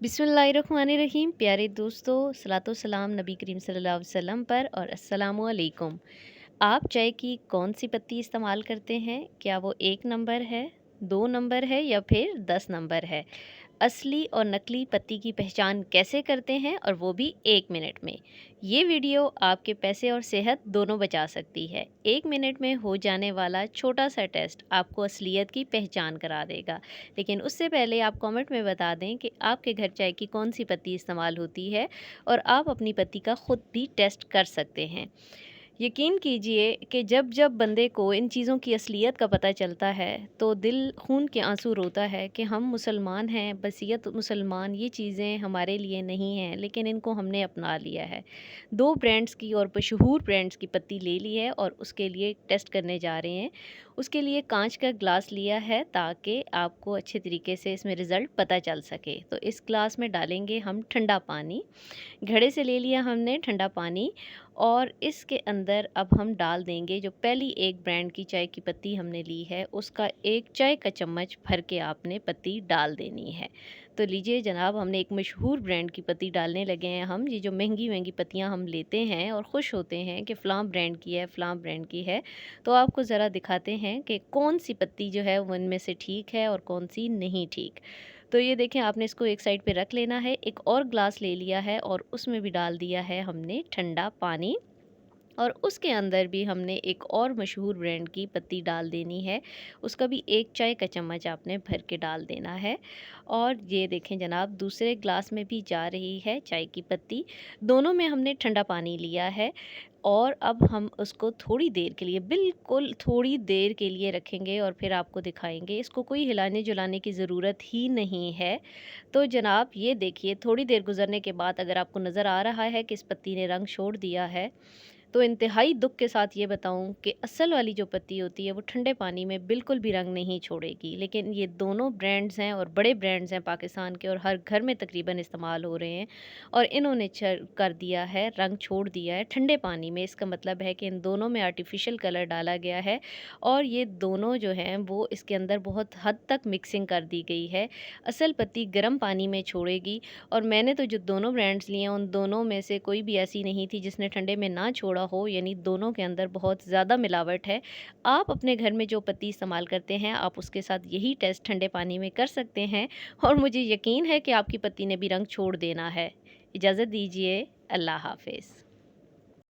बिस्मिल्लाहिर्रहमानिर्रहीम। प्यारे दोस्तों, सलातो सलाम नबी करीम सल्लल्लाहु अलैहि वसल्लम पर और अस्सलामु अलैकुम। आप चाय की कौन सी पत्ती इस्तेमाल करते हैं? क्या वो 1 नंबर है, 2 नंबर है या फिर 10 नंबर है? असली और नकली पत्ती की पहचान कैसे करते हैं, और वो भी 1 मिनट में? ये वीडियो आपके पैसे और सेहत दोनों बचा सकती है। 1 मिनट में हो जाने वाला छोटा सा टेस्ट आपको असलियत की पहचान करा देगा। लेकिन उससे पहले आप कमेंट में बता दें कि आपके घर चाय की कौन सी पत्ती इस्तेमाल होती है, और आप अपनी पत्ती का खुद भी टेस्ट कर सकते हैं। यकीन कीजिए कि जब जब बंदे को इन चीज़ों की असलियत का पता चलता है तो दिल खून के आंसू रोता है कि हम मुसलमान हैं, बसीयत मुसलमान, ये चीज़ें हमारे लिए नहीं हैं, लेकिन इनको हमने अपना लिया है। 2 ब्रांड्स की और मशहूर ब्रांड्स की पत्ती ले ली है और उसके लिए टेस्ट करने जा रहे हैं। उसके लिए कांच का ग्लास लिया है ताकि आपको अच्छे तरीके से इसमें रिज़ल्ट पता चल सके। तो इस ग्लास में डालेंगे हम ठंडा पानी। घड़े से ले लिया हमने ठंडा पानी, और इसके अंदर अब हम डाल देंगे जो पहली एक ब्रांड की चाय की पत्ती हमने ली है, उसका 1 चाय का चम्मच भर के आपने पत्ती डाल देनी है। तो लीजिए जनाब, हमने एक मशहूर ब्रांड की पत्ती डालने लगे हैं हम। ये जो महंगी पत्तियां हम लेते हैं और ख़ुश होते हैं कि फ़लाँ ब्रांड की है, फ़लाँ ब्रांड की है, तो आपको ज़रा दिखाते हैं कि कौन सी पत्ती जो है वो इनमें से ठीक है और कौन सी नहीं ठीक। तो ये देखें, आपने इसको एक साइड पे रख लेना है। एक और ग्लास ले लिया है और उसमें भी डाल दिया है हमने ठंडा पानी, और उसके अंदर भी हमने एक और मशहूर ब्रांड की पत्ती डाल देनी है। उसका भी 1 चाय का चम्मच आपने भर के डाल देना है। और ये देखें जनाब, दूसरे ग्लास में भी जा रही है चाय की पत्ती। दोनों में हमने ठंडा पानी लिया है, और अब हम उसको थोड़ी देर के लिए, बिल्कुल थोड़ी देर के लिए रखेंगे और फिर आपको दिखाएंगे। इसको कोई हिलाने जुलाने की ज़रूरत ही नहीं है। तो जनाब ये देखिए, थोड़ी देर गुजरने के बाद अगर आपको नज़र आ रहा है कि इस पत्ती ने रंग छोड़ दिया है, तो इंतहाई दुख के साथ ये बताऊं कि असल वाली जो पत्ती होती है वो ठंडे पानी में बिल्कुल भी रंग नहीं छोड़ेगी। लेकिन ये दोनों ब्रांड्स हैं और बड़े ब्रांड्स हैं पाकिस्तान के, और हर घर में तकरीबन इस्तेमाल हो रहे हैं, और इन्होंने कर दिया है, रंग छोड़ दिया है ठंडे पानी में। इसका मतलब है कि इन दोनों में आर्टिफिशियल कलर डाला गया है, और ये दोनों जो हैं वो इसके अंदर बहुत हद तक मिक्सिंग कर दी गई है। असल पत्ती गर्म पानी में छोड़ेगी, और मैंने तो जो दोनों ब्रांड्स लिए हैं उन दोनों में से कोई भी ऐसी नहीं थी जिसने ठंडे में ना छोड़ा हो, यानी दोनों के अंदर बहुत ज़्यादा मिलावट है। आप अपने घर में जो पत्ती इस्तेमाल करते हैं, आप उसके साथ यही टेस्ट ठंडे पानी में कर सकते हैं, और मुझे यकीन है कि आपकी पत्ती ने भी रंग छोड़ देना है। इजाज़त दीजिए, अल्लाह हाफ़िज़।